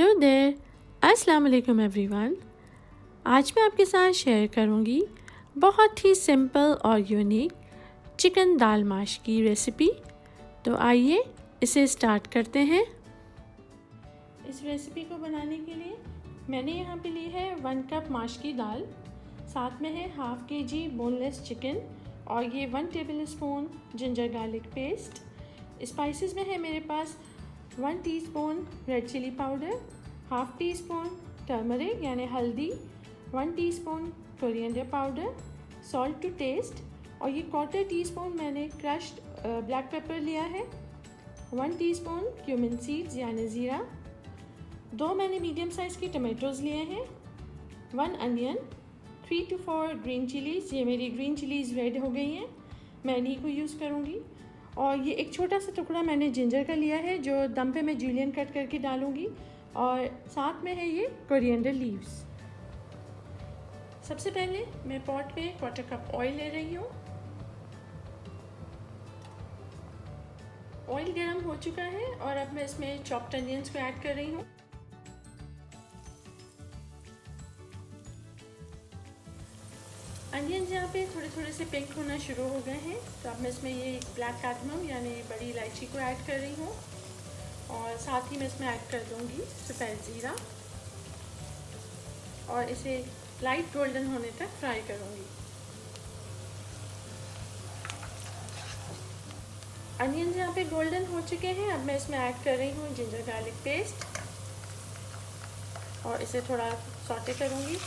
Hello there, अस्सलाम वालेकुम everyone. आज मैं आपके साथ शेयर करूंगी बहुत ही सिंपल और यूनिक चिकन दाल माश की रेसिपी। तो आइए इसे स्टार्ट करते हैं। इस रेसिपी को बनाने के लिए मैंने यहाँ पे ली है 1 कप माश की दाल, साथ में है हाफ kg बोनलेस चिकन और ये 1 tablespoon ginger garlic paste. Spices में है मेरे पास 1 teaspoon red chilli powder, half teaspoon turmeric यानी हल्दी, 1 teaspoon coriander powder, salt to taste और ये 1/4 टीस्पून मैंने क्रश्ड ब्लैक पेपर लिया है, 1 टीस्पून क्यूमिन सीड्स यानी ज़ीरा, 2 मैंने मीडियम साइज़ की टमाटोज़ लिए हैं, 1 अनियन, 3 to 4 ग्रीन चिलीज़। ये मेरी ग्रीन चिलीज़ रेड हो गई हैं, मैं इन्हीं को यूज़ करूँगी। और ये एक छोटा सा टुकड़ा मैंने जिंजर का लिया है जो दम पे मैं जूलियन कट करके डालूँगी, और साथ में है ये कोरिएंडर लीव्स। सबसे पहले मैं पॉट में 1/4 कप ऑयल ले रही हूँ। ऑयल गर्म हो चुका है और अब मैं इसमें चॉप्ड अनियंस को ऐड कर रही हूँ। अनियंस यहाँ पे थोड़े थोड़े से पिंक होना शुरू हो गए हैं, तो अब मैं इसमें ये ब्लैक कार्डमम यानी बड़ी इलायची को ऐड कर रही हूँ और साथ ही मैं इसमें ऐड कर दूँगी सफ़ेद ज़ीरा और इसे लाइट गोल्डन होने तक फ्राई करूँगी। अनियंस यहाँ पे गोल्डन हो चुके हैं, अब मैं इसमें ऐड कर रही हूँ जिंजर गार्लिक पेस्ट और इसे थोड़ा सॉटे करूँगी।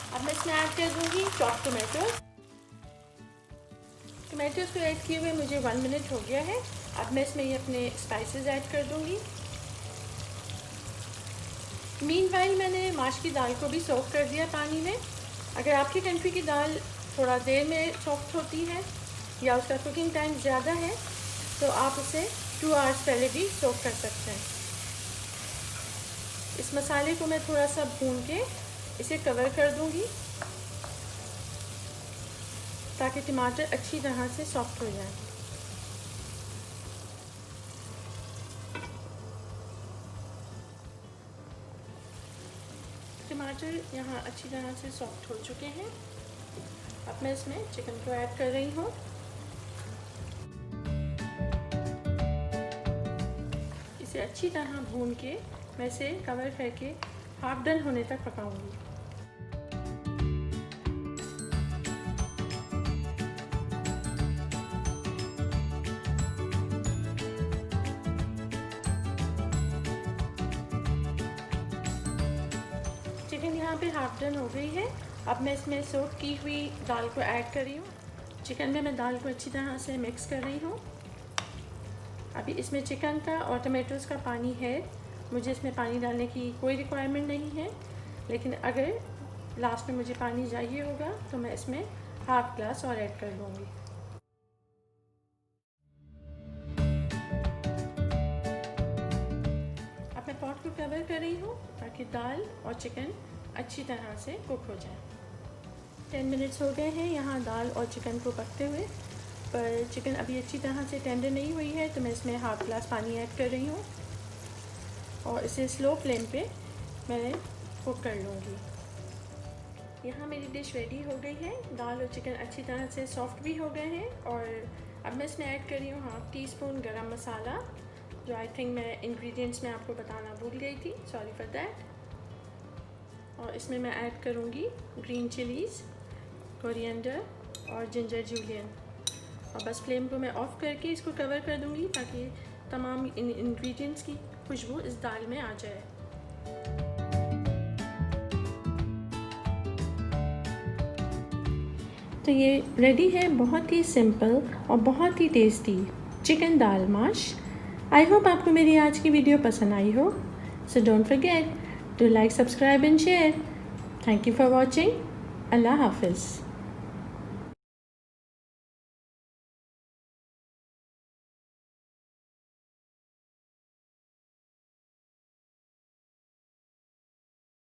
अब मैं इसमें ऐड कर दूँगी चॉप्ड टमाटोज़ को ऐड किए हुए मुझे 1 मिनट हो गया है। अब मैं इसमें ये अपने स्पाइसेस ऐड कर दूँगी। मीनवाइल मैंने माश की दाल को भी सोक कर दिया पानी में। अगर आपकी कंट्री की दाल थोड़ा देर में सॉफ्ट होती है या उसका कुकिंग टाइम ज़्यादा है तो आप उसे 2 आवर्स पहले भी सोक कर सकते हैं। इस मसाले को मैं थोड़ा सा भून के इसे कवर कर दूंगी ताकि टमाटर अच्छी तरह से सॉफ्ट हो जाए। टमाटर यहाँ अच्छी तरह से सॉफ्ट हो चुके हैं। अब मैं इसमें चिकन को ऐड कर रही हूँ। इसे अच्छी तरह भून के मैं इसे कवर करके हाफ डन होने तक पकाऊंगी। चिकन यहाँ पे हाफ डन हो गई है। अब मैं इसमें सोक की हुई दाल को ऐड कर रही हूँ। चिकन में मैं दाल को अच्छी तरह से मिक्स कर रही हूँ। अभी इसमें चिकन का और टमाटोज़ का पानी है, मुझे इसमें पानी डालने की कोई रिक्वायरमेंट नहीं है, लेकिन अगर लास्ट में मुझे पानी चाहिए होगा तो मैं इसमें हाफ ग्लास और ऐड कर लूँगी। अब मैं पॉट को कवर कर रही हूँ ताकि दाल और चिकन अच्छी तरह से कुक हो जाए। 10 मिनट्स हो गए हैं यहाँ दाल और चिकन को पकते हुए, पर चिकन अभी अच्छी तरह से टेंडर नहीं हुई है, तो मैं इसमें हाफ ग्लास पानी ऐड कर रही हूँ और इसे स्लो फ्लेम पे मैं कुक कर लूँगी। यहाँ मेरी डिश रेडी हो गई है। दाल और चिकन अच्छी तरह से सॉफ्ट भी हो गए हैं और अब मैं इसमें ऐड कर रही हूँ हाफ टी स्पून गरम मसाला, जो आई थिंक मैं इंग्रेडिएंट्स में आपको बताना भूल गई थी, सॉरी फॉर दैट। और इसमें मैं ऐड करूँगी ग्रीन चिलीज़, कोरिएंडर और जिंजर जूलियन, और बस फ्लेम को मैं ऑफ़ करके इसको कवर कर दूँगी ताकि तमाम इन इंग्रेडिएंट्स की खुशबू इस दाल में आ जाए। तो ये रेडी है, बहुत ही सिंपल और बहुत ही टेस्टी चिकन दाल माश। आई होप आपको मेरी आज की वीडियो पसंद आई हो। So don't forget to like, subscribe and share. Thank you for watching. अल्लाह हाफिज़।